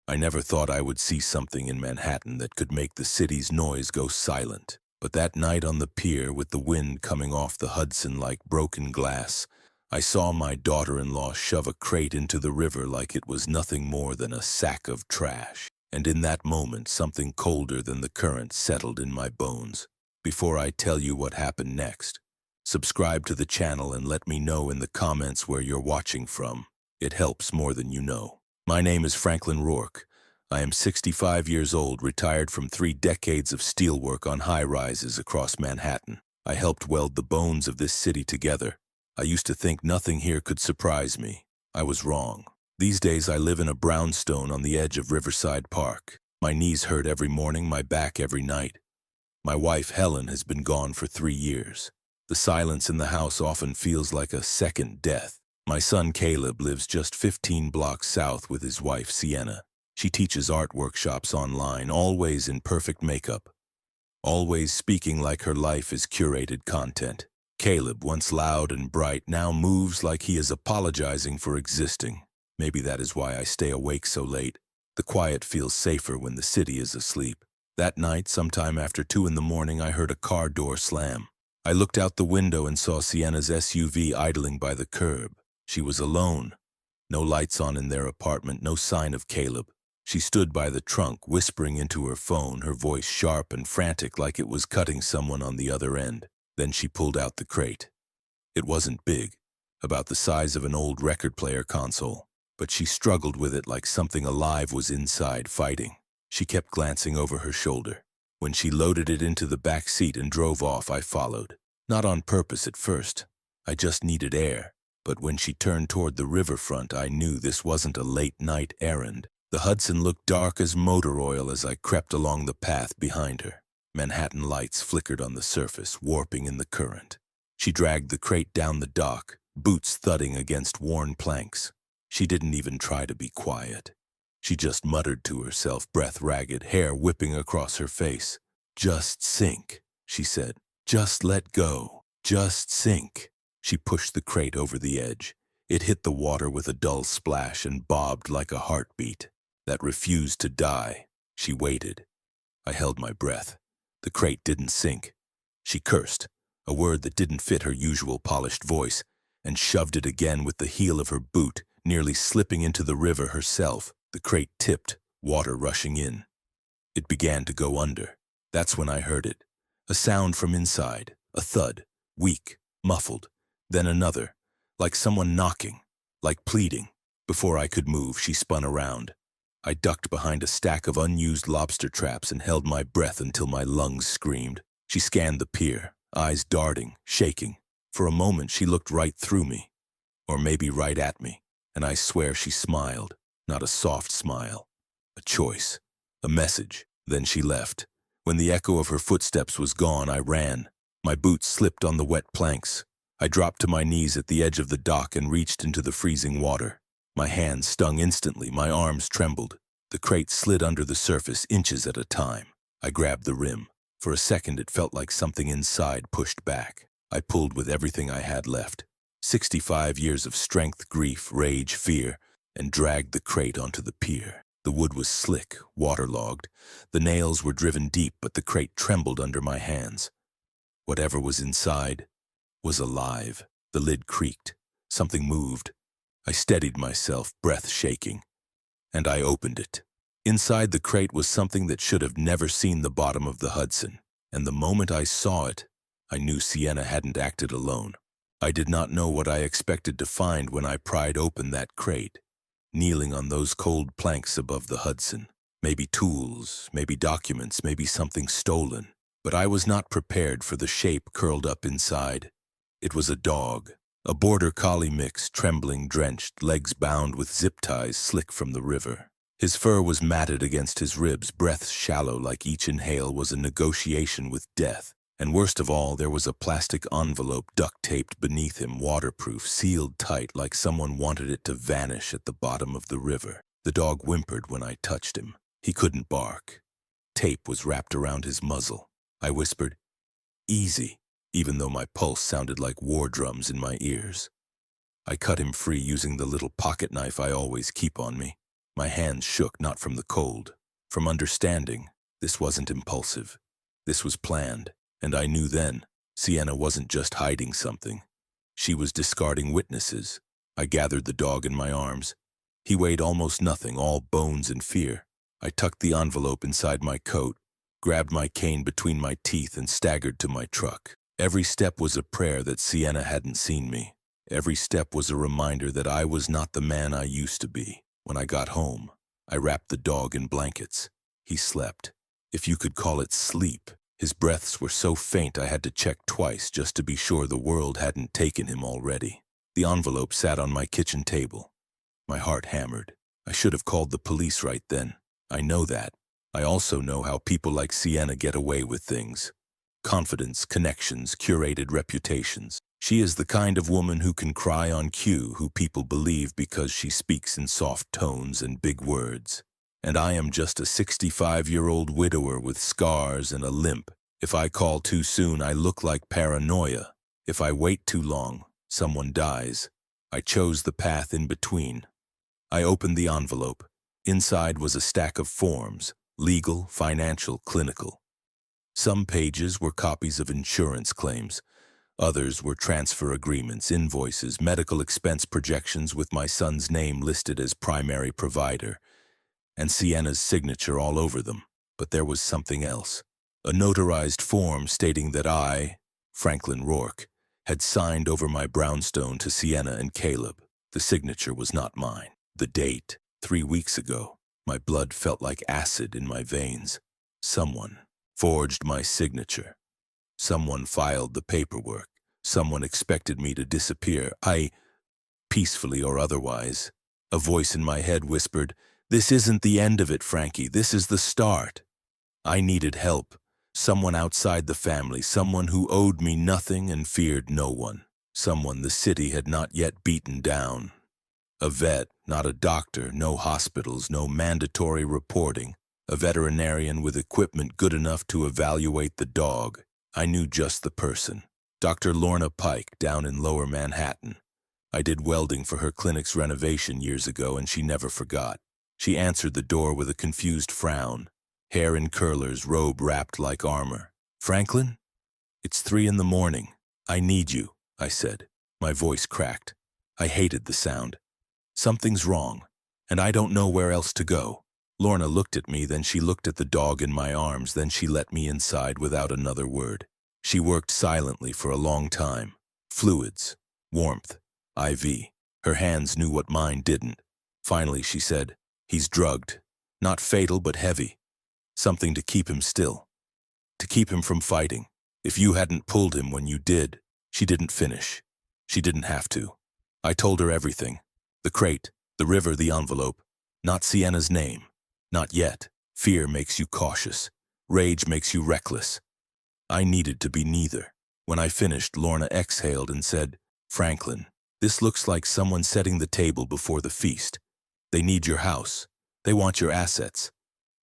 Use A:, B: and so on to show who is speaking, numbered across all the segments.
A: I never thought I would see something in Manhattan that could make the city's noise go silent. But that night on the pier, with the wind coming off the Hudson like broken glass, I saw my daughter-in-law shove a crate into the river like it was nothing more than a sack of trash. And in that moment, something colder than the current settled in my bones. Before I tell you what happened next, subscribe to the channel and let me know in the comments where you're watching from. It helps more than you know. My name is Franklin Rourke. I am 65 years old, retired from 3 decades of steelwork on high-rises across Manhattan. I helped weld the bones of this city together. I used to think nothing here could surprise me. I was wrong. These days I live in a brownstone on the edge of Riverside Park. My knees hurt every morning, my back every night. My wife, Helen, has been gone for 3 years. The silence in the house often feels like a second death. My son, Caleb, lives just 15 blocks south with his wife, Sienna. She teaches art workshops online, always in perfect makeup, always speaking like her life is curated content. Caleb, once loud and bright, now moves like he is apologizing for existing. Maybe that is why I stay awake so late. The quiet feels safer when the city is asleep. That night, sometime after 2 in the morning, I heard a car door slam. I looked out the window and saw Sienna's SUV idling by the curb. She was alone. No lights on in their apartment, no sign of Caleb. She stood by the trunk, whispering into her phone, her voice sharp and frantic like it was cutting someone on the other end. Then she pulled out the crate. It wasn't big, about the size of an old record player console, but she struggled with it like something alive was inside fighting. She kept glancing over her shoulder. When she loaded it into the back seat and drove off, I followed. Not on purpose at first. I just needed air. But when she turned toward the riverfront, I knew this wasn't a late-night errand. The Hudson looked dark as motor oil as I crept along the path behind her. Manhattan lights flickered on the surface, warping in the current. She dragged the crate down the dock, boots thudding against worn planks. She didn't even try to be quiet. She just muttered to herself, breath ragged, hair whipping across her face. "Just sink," she said. "Just let go. Just sink." She pushed the crate over the edge. It hit the water with a dull splash and bobbed like a heartbeat that refused to die. She waited. I held my breath. The crate didn't sink. She cursed, a word that didn't fit her usual polished voice, and shoved it again with the heel of her boot, nearly slipping into the river herself. The crate tipped, water rushing in. It began to go under. That's when I heard it. A sound from inside, a thud, weak, muffled. Then another, like someone knocking, like pleading. Before I could move, she spun around. I ducked behind a stack of unused lobster traps and held my breath until my lungs screamed. She scanned the pier, eyes darting, shaking. For a moment, she looked right through me, or maybe right at me, and I swear she smiled, not a soft smile. A choice, a message. Then she left. When the echo of her footsteps was gone, I ran. My boots slipped on the wet planks. I dropped to my knees at the edge of the dock and reached into the freezing water. My hands stung instantly, my arms trembled. The crate slid under the surface, inches at a time. I grabbed the rim. For a second, it felt like something inside pushed back. I pulled with everything I had left. 65 years of strength, grief, rage, fear, and dragged the crate onto the pier. The wood was slick, waterlogged. The nails were driven deep, but the crate trembled under my hands. Whatever was inside was alive. The lid creaked. Something moved. I steadied myself, breath shaking, and I opened it. Inside the crate was something that should have never seen the bottom of the Hudson, and the moment I saw it, I knew Sienna hadn't acted alone. I did not know what I expected to find when I pried open that crate, kneeling on those cold planks above the Hudson. Maybe tools, maybe documents, maybe something stolen. But I was not prepared for the shape curled up inside. It was a dog. A border collie mix, trembling, drenched, legs bound with zip ties slick from the river. His fur was matted against his ribs, breath shallow like each inhale was a negotiation with death. And worst of all, there was a plastic envelope duct-taped beneath him, waterproof, sealed tight like someone wanted it to vanish at the bottom of the river. The dog whimpered when I touched him. He couldn't bark. Tape was wrapped around his muzzle. I whispered, "Easy," even though my pulse sounded like war drums in my ears. I cut him free using the little pocket knife I always keep on me. My hands shook, not from the cold, from understanding. This wasn't impulsive. This was planned, and I knew then Sienna wasn't just hiding something. She was discarding witnesses. I gathered the dog in my arms. He weighed almost nothing, all bones and fear. I tucked the envelope inside my coat, grabbed my cane between my teeth, and staggered to my truck. Every step was a prayer that Sienna hadn't seen me. Every step was a reminder that I was not the man I used to be. When I got home, I wrapped the dog in blankets. He slept. If you could call it sleep. His breaths were so faint I had to check twice just to be sure the world hadn't taken him already. The envelope sat on my kitchen table. My heart hammered. I should have called the police right then. I know that. I also know how people like Sienna get away with things. Confidence, connections, curated reputations. She is the kind of woman who can cry on cue, who people believe because she speaks in soft tones and big words. And I am just a 65-year-old widower with scars and a limp. If I call too soon, I look like paranoia. If I wait too long, someone dies. I chose the path in between. I opened the envelope. Inside was a stack of forms, legal, financial, clinical. Some pages were copies of insurance claims. Others were transfer agreements, invoices, medical expense projections with my son's name listed as primary provider, and Sienna's signature all over them. But there was something else. A notarized form stating that I, Franklin Rourke, had signed over my brownstone to Sienna and Caleb. The signature was not mine. The date, 3 weeks ago. My blood felt like acid in my veins. Someone forged my signature. Someone filed the paperwork. Someone expected me to disappear. Peacefully or otherwise. A voice in my head whispered, "This isn't the end of it, Frankie. This is the start." I needed help. Someone outside the family. Someone who owed me nothing and feared no one. Someone the city had not yet beaten down. A vet, not a doctor, no hospitals, no mandatory reporting. A veterinarian with equipment good enough to evaluate the dog. I knew just the person. Dr. Lorna Pike, down in Lower Manhattan. I did welding for her clinic's renovation years ago, and she never forgot. She answered the door with a confused frown, hair in curlers, robe wrapped like armor. "Franklin? It's 3 in the morning. I need you," I said. My voice cracked. I hated the sound. "Something's wrong, and I don't know where else to go." Lorna looked at me, then she looked at the dog in my arms, then she let me inside without another word. She worked silently for a long time. Fluids, warmth, IV. Her hands knew what mine didn't. Finally she said, "He's drugged. Not fatal, but heavy. Something to keep him still. To keep him from fighting. If you hadn't pulled him when you did." She didn't finish. She didn't have to. I told her everything. The crate, the river, the envelope. Not Sienna's name. Not yet. Fear makes you cautious. Rage makes you reckless. I needed to be neither. When I finished, Lorna exhaled and said, "Franklin, this looks like someone setting the table before the feast. They need your house. They want your assets.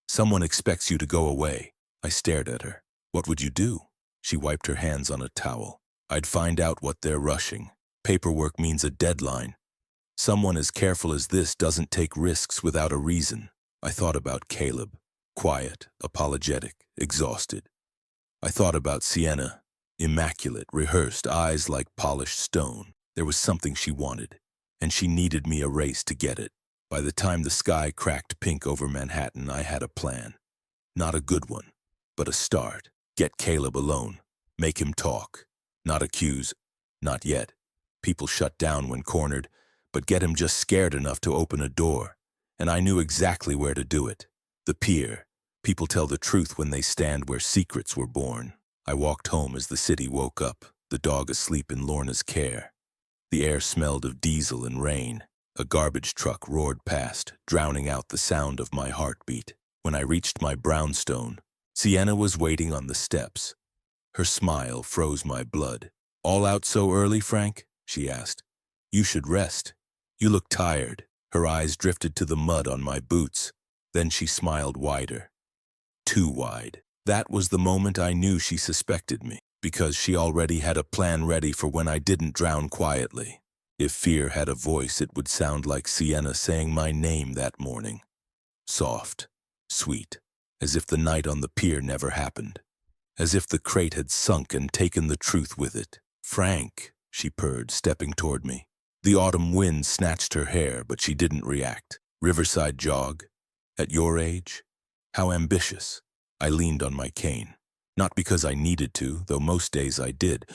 A: Someone expects you to go away." I stared at her. "What would you do?" She wiped her hands on a towel. "I'd find out what they're rushing. Paperwork means a deadline. Someone as careful as this doesn't take risks without a reason." I thought about Caleb, quiet, apologetic, exhausted. I thought about Sienna, immaculate, rehearsed, eyes like polished stone. There was something she wanted, and she needed me erased to get it. By the time the sky cracked pink over Manhattan, I had a plan. Not a good one, but a start. Get Caleb alone. Make him talk. Not accuse. Not yet. People shut down when cornered, but get him just scared enough to open a door. And I knew exactly where to do it. The pier. People tell the truth when they stand where secrets were born. I walked home as the city woke up, the dog asleep in Lorna's care. The air smelled of diesel and rain. A garbage truck roared past, drowning out the sound of my heartbeat. When I reached my brownstone, Sienna was waiting on the steps. Her smile froze my blood. "All out so early, Frank?" she asked. "You should rest. You look tired." Her eyes drifted to the mud on my boots. Then she smiled wider. Too wide. That was the moment I knew she suspected me, because she already had a plan ready for when I didn't drown quietly. If fear had a voice, it would sound like Sienna saying my name that morning. Soft, sweet, as if the night on the pier never happened. As if the crate had sunk and taken the truth with it. "Frank," she purred, stepping toward me. The autumn wind snatched her hair, but she didn't react. "Riverside jog? At your age? How ambitious." I leaned on my cane. Not because I needed to, though most days I did,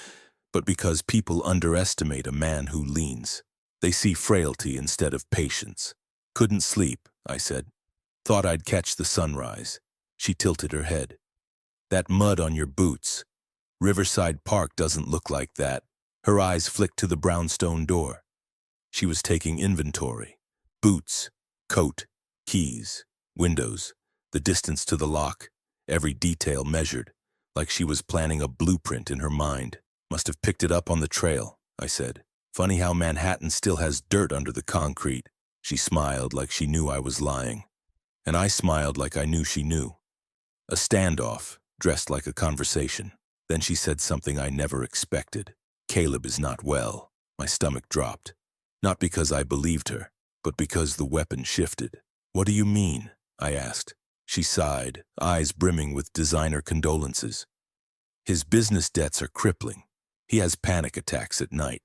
A: but because people underestimate a man who leans. They see frailty instead of patience. "Couldn't sleep," I said. "Thought I'd catch the sunrise." She tilted her head. "That mud on your boots. Riverside Park doesn't look like that." Her eyes flicked to the brownstone door. She was taking inventory. Boots, coat, keys, windows, the distance to the lock, every detail measured, like she was planning a blueprint in her mind. "Must have picked it up on the trail," I said. "Funny how Manhattan still has dirt under the concrete." She smiled like she knew I was lying. And I smiled like I knew she knew. A standoff, dressed like a conversation. Then she said something I never expected. "Caleb is not well." My stomach dropped. Not because I believed her, but because the weapon shifted. "What do you mean?" I asked. She sighed, eyes brimming with designer condolences. "His business debts are crippling. He has panic attacks at night.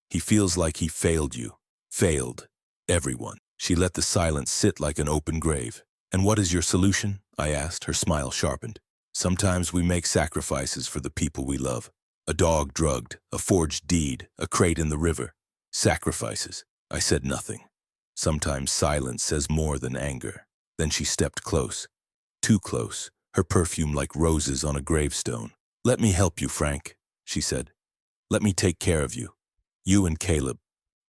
A: He feels like he failed you. Failed everyone." She let the silence sit like an open grave. "And what is your solution?" I asked, her smile sharpened. "Sometimes we make sacrifices for the people we love. A dog drugged, a forged deed, a crate in the river. Sacrifices." I said nothing. Sometimes silence says more than anger. Then she stepped close. Too close, her perfume like roses on a gravestone. "Let me help you, Frank," she said. "Let me take care of you. You and Caleb.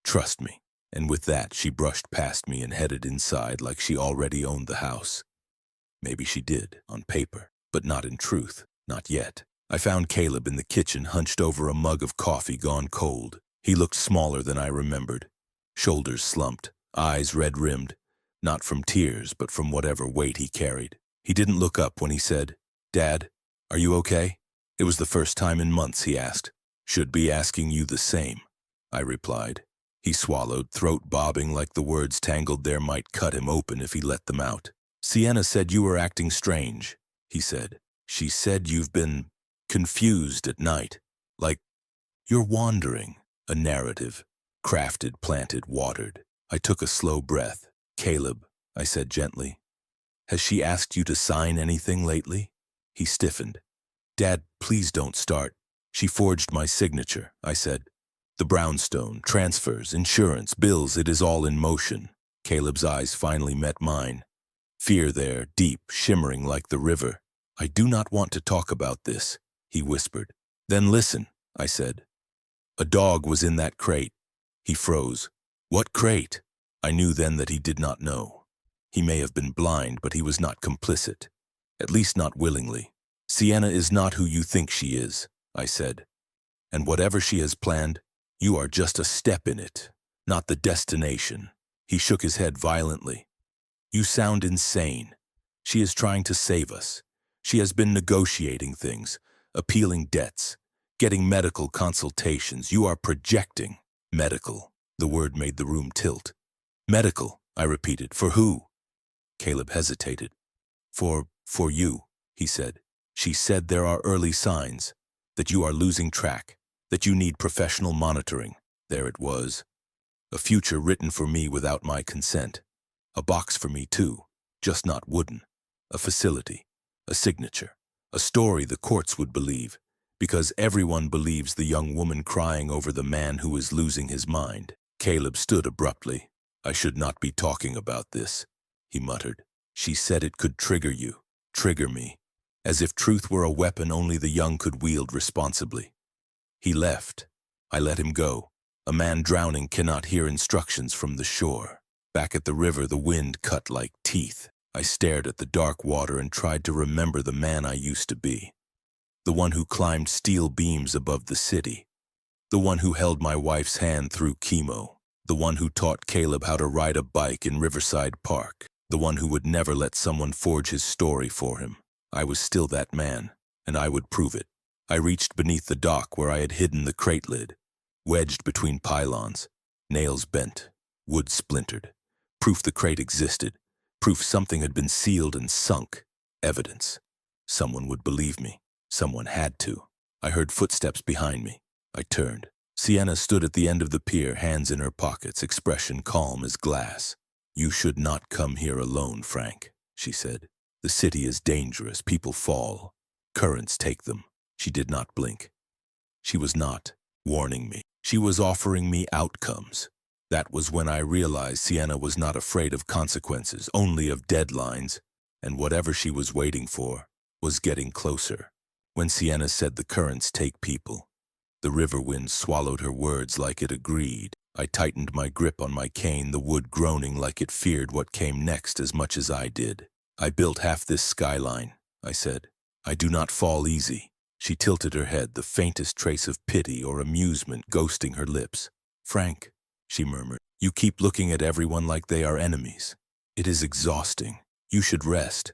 A: Trust me." And with that, she brushed past me and headed inside like she already owned the house. Maybe she did, on paper, but not in truth, not yet. I found Caleb in the kitchen, hunched over a mug of coffee gone cold. He looked smaller than I remembered. Shoulders slumped, eyes red-rimmed, not from tears, but from whatever weight he carried. He didn't look up when he said, "Dad, are you okay?" It was the first time in months he asked. "Should be asking you the same," I replied. He swallowed, throat bobbing like the words tangled there might cut him open if he let them out. "Sienna said you were acting strange," he said. "She said you've been confused at night. Like you're wandering." A narrative. Crafted, planted, watered. I took a slow breath. "Caleb," I said gently, "has she asked you to sign anything lately?" He stiffened. "Dad, please don't start." "She forged my signature," I said. "The brownstone, transfers, insurance, bills, it is all in motion." Caleb's eyes finally met mine. Fear there, deep, shimmering like the river. "I do not want to talk about this," he whispered. "Then listen," I said. "A dog was in that crate." He froze. "What crate?" I knew then that he did not know. He may have been blind, but he was not complicit. At least not willingly. "Sienna is not who you think she is," I said. "And whatever she has planned, you are just a step in it, not the destination." He shook his head violently. "You sound insane. She is trying to save us. She has been negotiating things, appealing debts, getting medical consultations. You are projecting." "Medical." The word made the room tilt. "Medical," I repeated. "For who?" Caleb hesitated. For you," he said. "She said there are early signs, that you are losing track, that you need professional monitoring." There it was. A future written for me without my consent. A box for me, too, just not wooden. A facility, a signature, a story the courts would believe, because everyone believes the young woman crying over the man who is losing his mind. Caleb stood abruptly. "I should not be talking about this," he muttered. "She said it could trigger you, trigger me, as if truth were a weapon only the young could wield responsibly." He left. I let him go. A man drowning cannot hear instructions from the shore. Back at the river, the wind cut like teeth. I stared at the dark water and tried to remember the man I used to be. The one who climbed steel beams above the city. The one who held my wife's hand through chemo. The one who taught Caleb how to ride a bike in Riverside Park. The one who would never let someone forge his story for him. I was still that man, and I would prove it. I reached beneath the dock where I had hidden the crate lid, wedged between pylons. Nails bent, wood splintered. Proof the crate existed. Proof something had been sealed and sunk. Evidence. Someone would believe me. Someone had to. I heard footsteps behind me. I turned. Sienna stood at the end of the pier, hands in her pockets, expression calm as glass. "You should not come here alone, Frank," she said. "The city is dangerous. People fall. Currents take them." She did not blink. She was not warning me. She was offering me outcomes. That was when I realized Sienna was not afraid of consequences, only of deadlines, and whatever she was waiting for was getting closer. When Sienna said the currents take people, the river wind swallowed her words like it agreed. I tightened my grip on my cane, the wood groaning like it feared what came next as much as I did. "I built half this skyline," I said. "I do not fall easy." She tilted her head, the faintest trace of pity or amusement ghosting her lips. "Frank," she murmured, "you keep looking at everyone like they are enemies. It is exhausting. You should rest.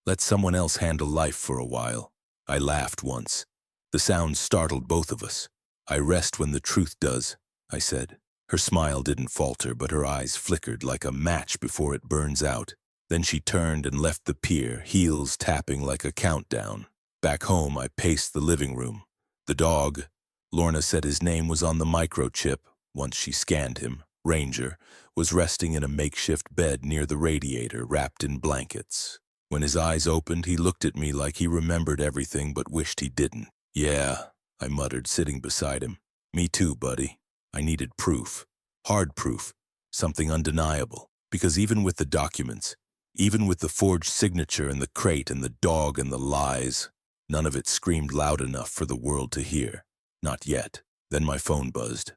A: Let someone else handle life for a while." I laughed once. The sound startled both of us. "I rest when the truth does," I said. Her smile didn't falter, but her eyes flickered like a match before it burns out. Then she turned and left the pier, heels tapping like a countdown. Back home, I paced the living room. The dog, Lorna said his name was on the microchip once she scanned him, Ranger, was resting in a makeshift bed near the radiator, wrapped in blankets. When his eyes opened, he looked at me like he remembered everything but wished he didn't. "Yeah," I muttered, sitting beside him. "Me too, buddy. I needed proof. Hard proof. Something undeniable. Because even with the documents, even with the forged signature and the crate and the dog and the lies, none of it screamed loud enough for the world to hear. Not yet. Then my phone buzzed.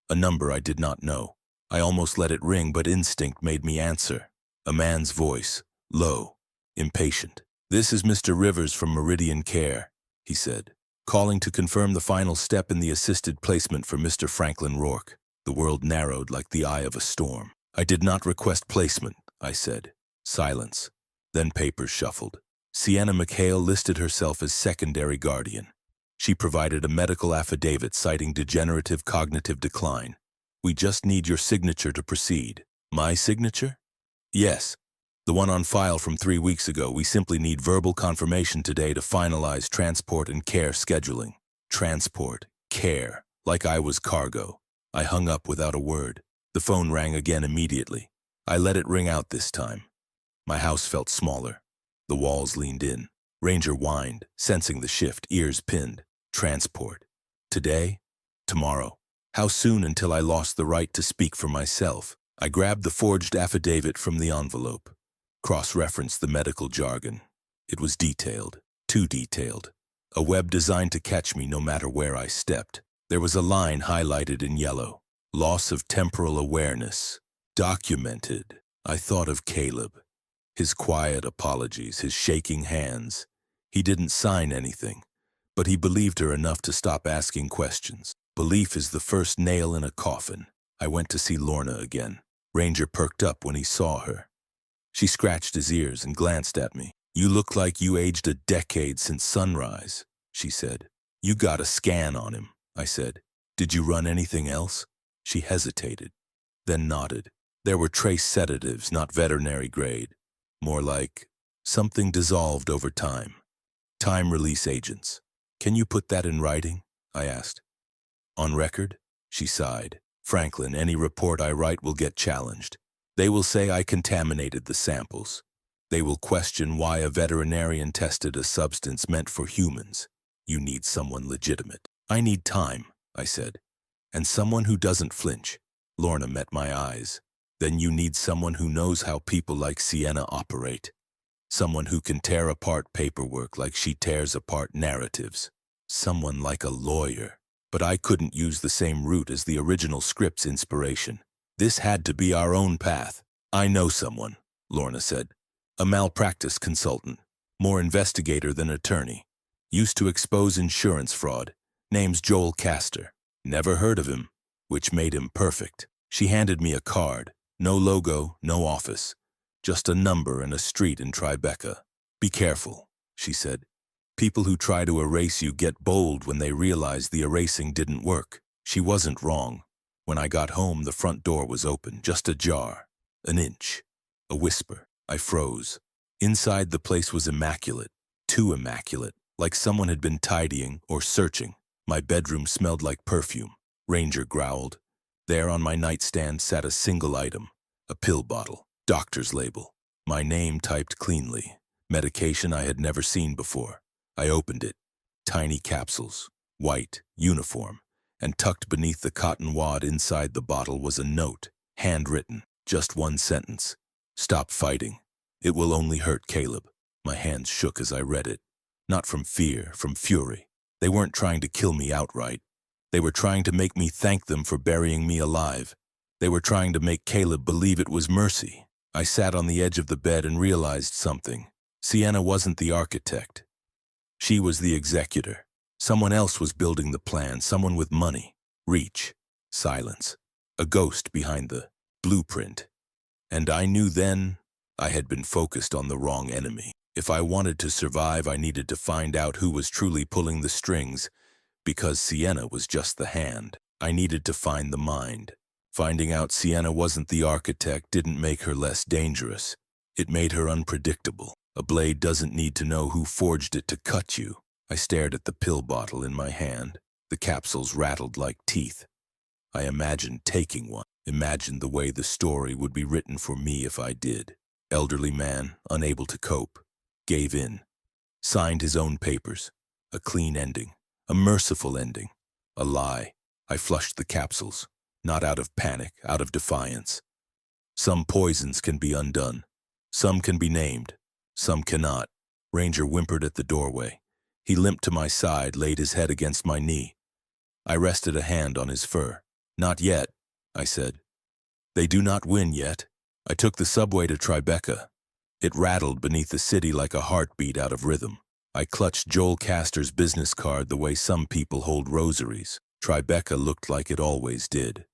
A: A number I did not know. I almost let it ring, but instinct made me answer. A man's voice, low, impatient. "This is Mr. Rivers from Meridian Care," he said, "calling to confirm the final step in the assisted placement for Mr. Franklin Rourke." The world narrowed like the eye of a storm. "I did not request placement," I said. Silence. Then papers shuffled. Sienna McHale listed herself as secondary guardian. She provided a medical affidavit citing degenerative cognitive decline. "We just need your signature to proceed." "My signature?" "Yes. The one on file from 3 weeks ago. We simply need verbal confirmation today to finalize transport and care scheduling." Transport, care, like I was cargo. I hung up without a word. The phone rang again immediately. I let it ring out this time. My house felt smaller. The walls leaned in. Ranger whined, sensing the shift, ears pinned. Transport. Today? Tomorrow. How soon until I lost the right to speak for myself? I grabbed the forged affidavit from the envelope. Cross-referenced the medical jargon. It was detailed. Too detailed. A web designed to catch me no matter where I stepped. There was a line highlighted in yellow. Loss of temporal awareness. Documented. I thought of Caleb. His quiet apologies, his shaking hands. He didn't sign anything, but he believed her enough to stop asking questions. Belief is the first nail in a coffin. I went to see Lorna again. Ranger perked up when he saw her. She scratched his ears and glanced at me. "You look like you aged a decade since sunrise," she said. "You got a scan on him," I said. "Did you run anything else?" She hesitated, then nodded. There were trace sedatives, not veterinary grade. More like something dissolved over time. Time release agents. "Can you put that in writing?" I asked. "On record?" She sighed. "Franklin, any report I write will get challenged. They will say I contaminated the samples. They will question why a veterinarian tested a substance meant for humans. You need someone legitimate." "I need time," I said. "And someone who doesn't flinch." Lorna met my eyes. "Then you need someone who knows how people like Sienna operate. Someone who can tear apart paperwork like she tears apart narratives. Someone like a lawyer." But I couldn't use the same route as the original script's inspiration. This had to be our own path. "I know someone," Lorna said. "A malpractice consultant. More investigator than attorney. Used to expose insurance fraud. Name's Joel Castor. Never heard of him, which made him perfect." She handed me a card. No logo, no office. Just a number and a street in Tribeca. "Be careful," she said. "People who try to erase you get bold when they realize the erasing didn't work." She wasn't wrong. When I got home, the front door was open, just ajar. An inch. A whisper. I froze. Inside, the place was immaculate. Too immaculate. Like someone had been tidying or searching. My bedroom smelled like perfume. Ranger growled. There on my nightstand sat a single item. A pill bottle. Doctor's label. My name typed cleanly. Medication I had never seen before. I opened it. Tiny capsules. White. Uniform. And tucked beneath the cotton wad inside the bottle was a note. Handwritten. Just one sentence. Stop fighting. It will only hurt Caleb. My hands shook as I read it. Not from fear, from fury. They weren't trying to kill me outright. They were trying to make me thank them for burying me alive. They were trying to make Caleb believe it was mercy. I sat on the edge of the bed and realized something. Sienna wasn't the architect. She was the executor. Someone else was building the plan, someone with money, reach, silence, a ghost behind the blueprint. And I knew then I had been focused on the wrong enemy. If I wanted to survive, I needed to find out who was truly pulling the strings. Because Sienna was just the hand, I needed to find the mind. Finding out Sienna wasn't the architect didn't make her less dangerous. It made her unpredictable. A blade doesn't need to know who forged it to cut you. I stared at the pill bottle in my hand. The capsules rattled like teeth. I imagined taking one. Imagined the way the story would be written for me if I did. Elderly man, unable to cope. Gave in. Signed his own papers. A clean ending. A merciful ending. A lie. I flushed the capsules. Not out of panic, out of defiance. Some poisons can be undone. Some can be named. Some cannot. Ranger whimpered at the doorway. He limped to my side, laid his head against my knee. I rested a hand on his fur. Not yet, I said. They do not win yet. I took the subway to Tribeca. It rattled beneath the city like a heartbeat out of rhythm. I clutched Joel Castor's business card the way some people hold rosaries. Tribeca looked like it always did.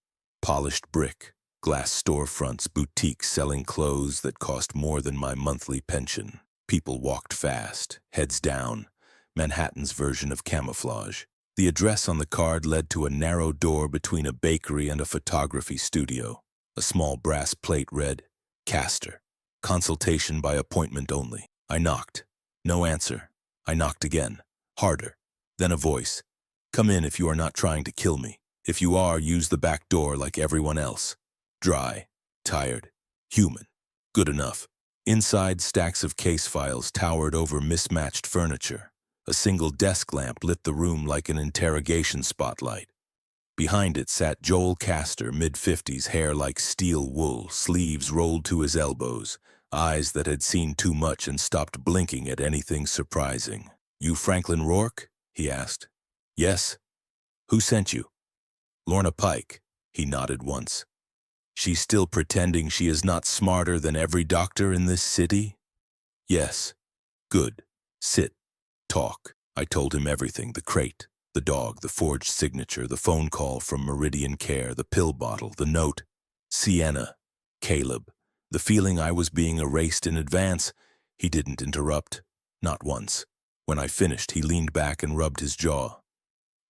A: Polished brick, glass storefronts, boutiques selling clothes that cost more than my monthly pension. People walked fast, heads down. Manhattan's version of camouflage. The address on the card led to a narrow door between a bakery and a photography studio. A small brass plate read, Castor. Consultation by appointment only. I knocked. No answer. I knocked again. Harder. Then a voice. Come in if you are not trying to kill me. If you are, use the back door like everyone else. Dry. Tired. Human. Good enough. Inside, stacks of case files towered over mismatched furniture. A single desk lamp lit the room like an interrogation spotlight. Behind it sat Joel Castor, mid-50s, hair like steel wool, sleeves rolled to his elbows, eyes that had seen too much and stopped blinking at anything surprising. You Franklin Rourke? He asked. Yes. Who sent you? Lorna Pike. He nodded once. She's still pretending she is not smarter than every doctor in this city? Yes. Good. Sit. Talk. I told him everything, the crate, the dog, the forged signature, the phone call from Meridian Care, the pill bottle, the note, Sienna, Caleb, the feeling I was being erased in advance. He didn't interrupt, not once. When I finished, he leaned back and rubbed his jaw.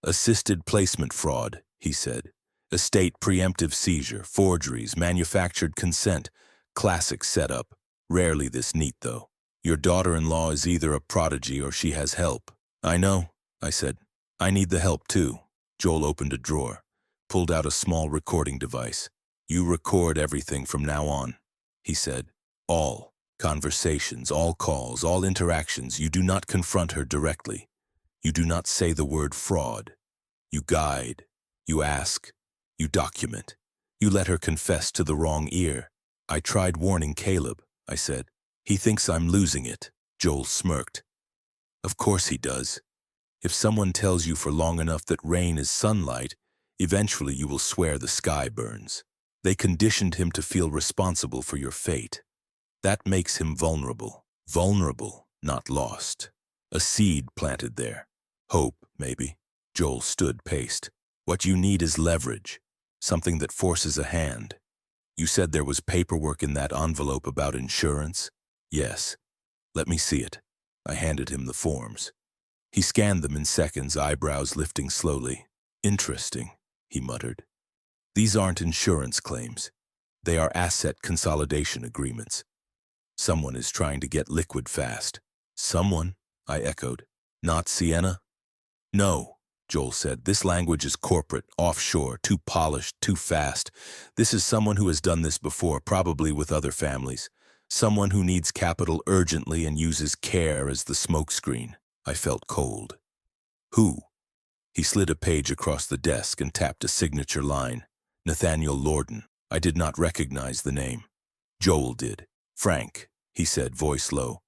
A: Assisted placement fraud, he said. Estate preemptive seizure, forgeries, manufactured consent, classic setup. Rarely this neat, though. Your daughter-in-law is either a prodigy or she has help. I know, I said. I need the help too. Joel opened a drawer, pulled out a small recording device. You record everything from now on, he said. All conversations, all calls, all interactions. You do not confront her directly. You do not say the word fraud. You guide. You ask. You document. You let her confess to the wrong ear. I tried warning Caleb, I said. He thinks I'm losing it. Joel smirked. Of course he does. If someone tells you for long enough that rain is sunlight, eventually you will swear the sky burns. They conditioned him to feel responsible for your fate. That makes him vulnerable. Vulnerable, not lost. A seed planted there. Hope, maybe. Joel stood, paced. What you need is leverage. Something that forces a hand. You said there was paperwork in that envelope about insurance? Yes. Let me see it. I handed him the forms. He scanned them in seconds, eyebrows lifting slowly. Interesting, he muttered. These aren't insurance claims. They are asset consolidation agreements. Someone is trying to get liquid fast. Someone, I echoed. Not Sienna? No, Joel said. This language is corporate, offshore, too polished, too fast. This is someone who has done this before, probably with other families. Someone who needs capital urgently and uses care as the smokescreen. I felt cold. Who? He slid a page across the desk and tapped a signature line. Nathaniel Lorden. I did not recognize the name. Joel did. Frank, he said, voice low.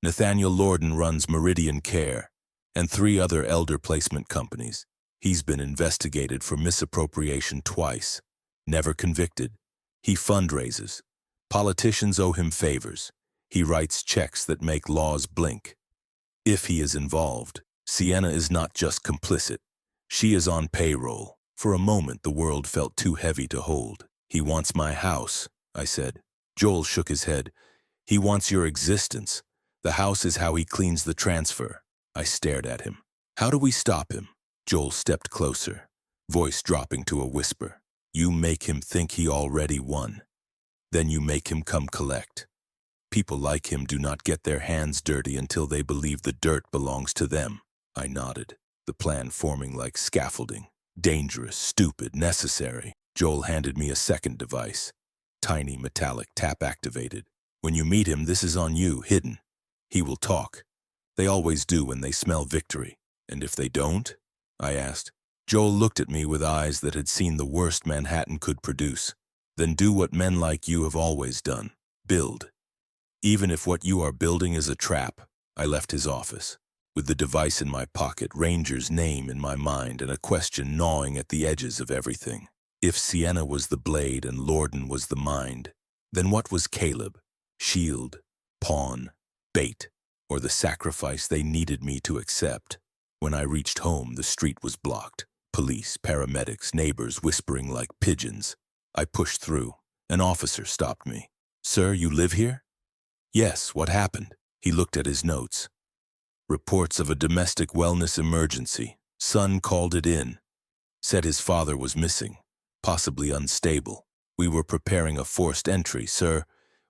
A: Nathaniel Lorden runs Meridian Care and 3 other elder placement companies. He's been investigated for misappropriation twice. Never convicted. He fundraises. Politicians owe him favors. He writes checks that make laws blink. If he is involved, Sienna is not just complicit. She is on payroll. For a moment, the world felt too heavy to hold. He wants my house, I said. Joel shook his head. He wants your existence. The house is how he cleans the transfer. I stared at him. How do we stop him? Joel stepped closer, voice dropping to a whisper. You make him think he already won. Then you make him come collect. People like him do not get their hands dirty until they believe the dirt belongs to them. I nodded, the plan forming like scaffolding. Dangerous, stupid, necessary. Joel handed me a second device. Tiny, metallic, tap-activated. When you meet him, this is on you, hidden. He will talk. They always do when they smell victory. And if they don't? I asked. Joel looked at me with eyes that had seen the worst Manhattan could produce. Then do what men like you have always done. Build. Even if what you are building is a trap. I left his office. With the device in my pocket, Ranger's name in my mind, and a question gnawing at the edges of everything. If Sienna was the blade and Lorden was the mind, then what was Caleb? Shield, pawn, bait, or the sacrifice they needed me to accept? When I reached home, the street was blocked. Police, paramedics, neighbors whispering like pigeons. I pushed through. An officer stopped me. Sir, you live here? Yes, what happened? He looked at his notes. Reports of a domestic wellness emergency. Son called it in. Said his father was missing, possibly unstable. We were preparing a forced entry, sir.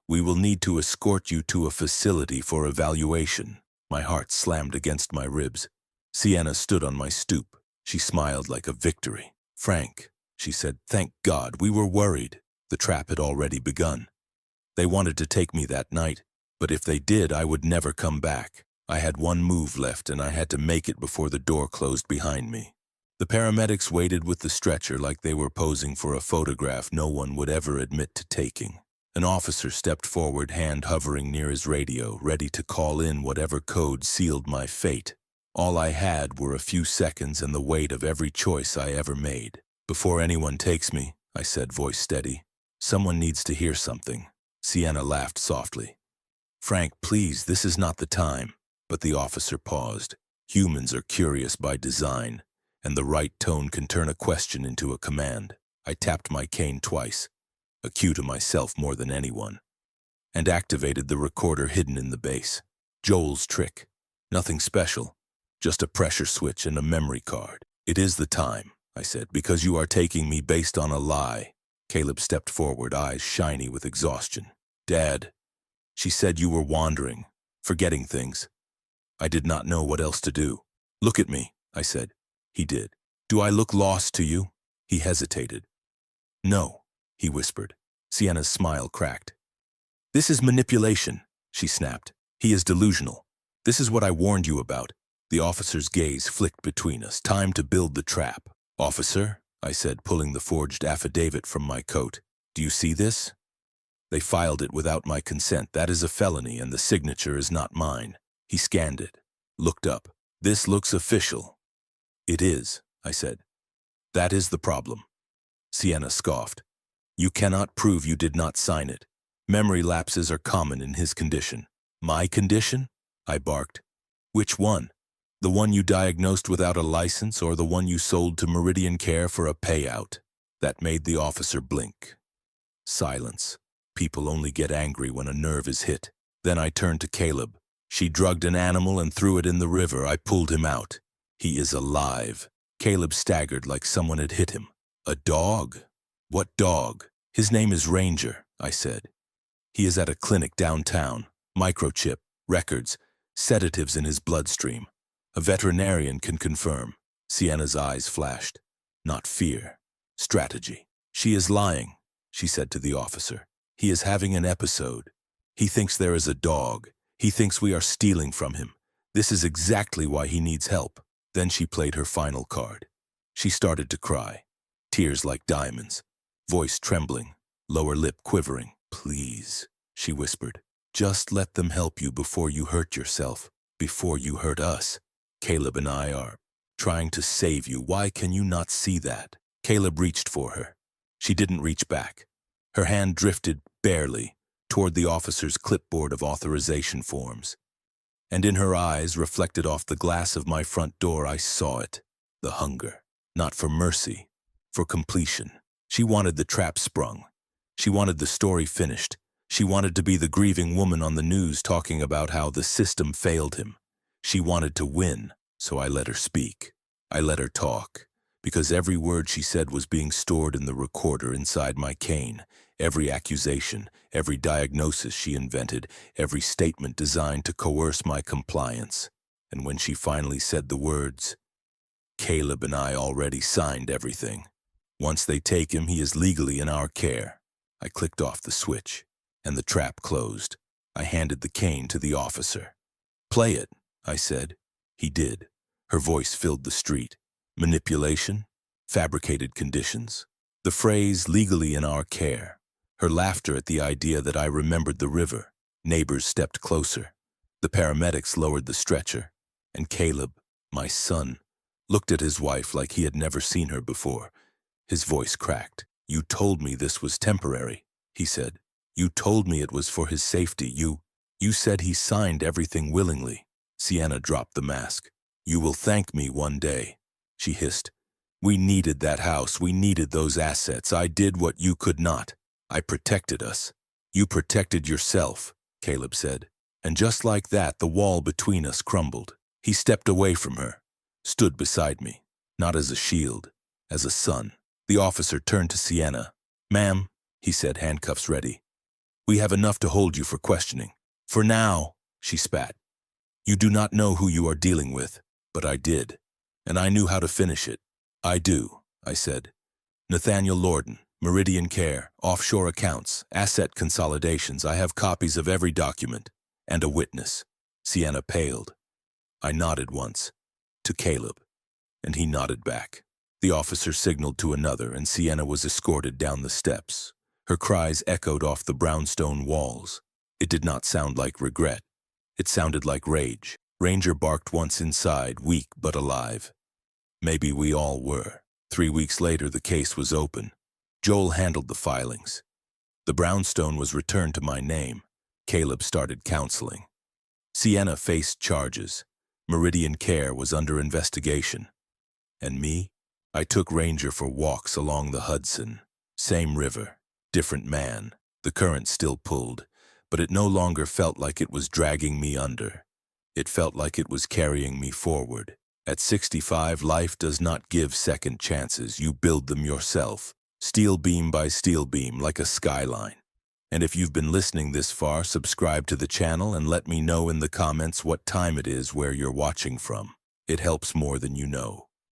A: We will need to escort you to a facility for evaluation. My heart slammed against my ribs. Sienna stood on my stoop. She smiled like a victory. Frank, she said, thank God, we were worried. The trap had already begun. They wanted to take me that night, but if they did, I would never come back. I had one move left, and I had to make it before the door closed behind me. The paramedics waited with the stretcher like they were posing for a photograph no one would ever admit to taking. An officer stepped forward, hand hovering near his radio, ready to call in whatever code sealed my fate. All I had were a few seconds and the weight of every choice I ever made. Before anyone takes me, I said, voice steady, someone needs to hear something. Sienna laughed softly. Frank, please, this is not the time. But the officer paused. Humans are curious by design, and the right tone can turn a question into a command. I tapped my cane twice, a cue to myself more than anyone, and activated the recorder hidden in the base. Joel's trick. Nothing special, just a pressure switch and a memory card. It is the time, I said, because you are taking me based on a lie. Caleb stepped forward, eyes shiny with exhaustion. Dad, she said you were wandering, forgetting things. I did not know what else to do. Look at me, I said. He did. Do I look lost to you? He hesitated. No, he whispered. Sienna's smile cracked. This is manipulation, she snapped. He is delusional. This is what I warned you about. The officer's gaze flicked between us. Time to build the trap. Officer, I said, pulling the forged affidavit from my coat. Do you see this? They filed it without my consent. That is a felony, and the signature is not mine. He scanned it, looked up. This looks official. It is, I said. That is the problem. Sienna scoffed. You cannot prove you did not sign it. Memory lapses are common in his condition. My condition? I barked. Which one? The one you diagnosed without a license, or the one you sold to Meridian Care for a payout? That made the officer blink. Silence. People only get angry when a nerve is hit. Then I turned to Caleb. She drugged an animal and threw it in the river. I pulled him out. He is alive. Caleb staggered like someone had hit him. A dog? What dog? His name is Ranger, I said. He is at a clinic downtown. Microchip, records, sedatives in his bloodstream. A veterinarian can confirm. Sienna's eyes flashed. Not fear. Strategy. She is lying, she said to the officer. He is having an episode. He thinks there is a dog. He thinks we are stealing from him. This is exactly why he needs help. Then she played her final card. She started to cry. Tears like diamonds. Voice trembling. Lower lip quivering. Please, she whispered. Just let them help you before you hurt yourself. Before you hurt us. Caleb and I are trying to save you. Why can you not see that? Caleb reached for her. She didn't reach back. Her hand drifted, barely, toward the officer's clipboard of authorization forms. And in her eyes, reflected off the glass of my front door, I saw it. The hunger. Not for mercy, for completion. She wanted the trap sprung. She wanted the story finished. She wanted to be the grieving woman on the news talking about how the system failed him. She wanted to win, so I let her speak. I let her talk, because every word she said was being stored in the recorder inside my cane. Every accusation, every diagnosis she invented, every statement designed to coerce my compliance. And when she finally said the words, Caleb and I already signed everything. Once they take him, he is legally in our care. I clicked off the switch, and the trap closed. I handed the cane to the officer. Play it, I said. He did. Her voice filled the street. Manipulation? Fabricated conditions? The phrase, legally in our care. Her laughter at the idea that I remembered the river. Neighbors stepped closer. The paramedics lowered the stretcher. And Caleb, my son, looked at his wife like he had never seen her before. His voice cracked. You told me this was temporary, he said. You told me it was for his safety. You said he signed everything willingly. Sienna dropped the mask. You will thank me one day, she hissed. We needed that house. We needed those assets. I did what you could not. I protected us. You protected yourself, Caleb said. And just like that, the wall between us crumbled. He stepped away from her, stood beside me, not as a shield, as a son. The officer turned to Sienna. Ma'am, he said, handcuffs ready. We have enough to hold you for questioning. For now, she spat. You do not know who you are dealing with, but I did, and I knew how to finish it. I do, I said. Nathaniel Lorden, Meridian Care, offshore accounts, asset consolidations. I have copies of every document, and a witness. Sienna paled. I nodded once, to Caleb, and he nodded back. The officer signaled to another, and Sienna was escorted down the steps. Her cries echoed off the brownstone walls. It did not sound like regret. It sounded like rage. Ranger barked once inside, weak but alive. Maybe we all were. 3 weeks later, the case was open. Joel handled the filings. The brownstone was returned to my name. Caleb started counseling. Sienna faced charges. Meridian Care was under investigation. And me? I took Ranger for walks along the Hudson. Same river, different man. The current still pulled, but it no longer felt like it was dragging me under. It felt like it was carrying me forward. At 65, life does not give second chances. You build them yourself, steel beam by steel beam, like a skyline. And if you've been listening this far, subscribe to the channel and let me know in the comments what time it is where you're watching from. It helps more than you know.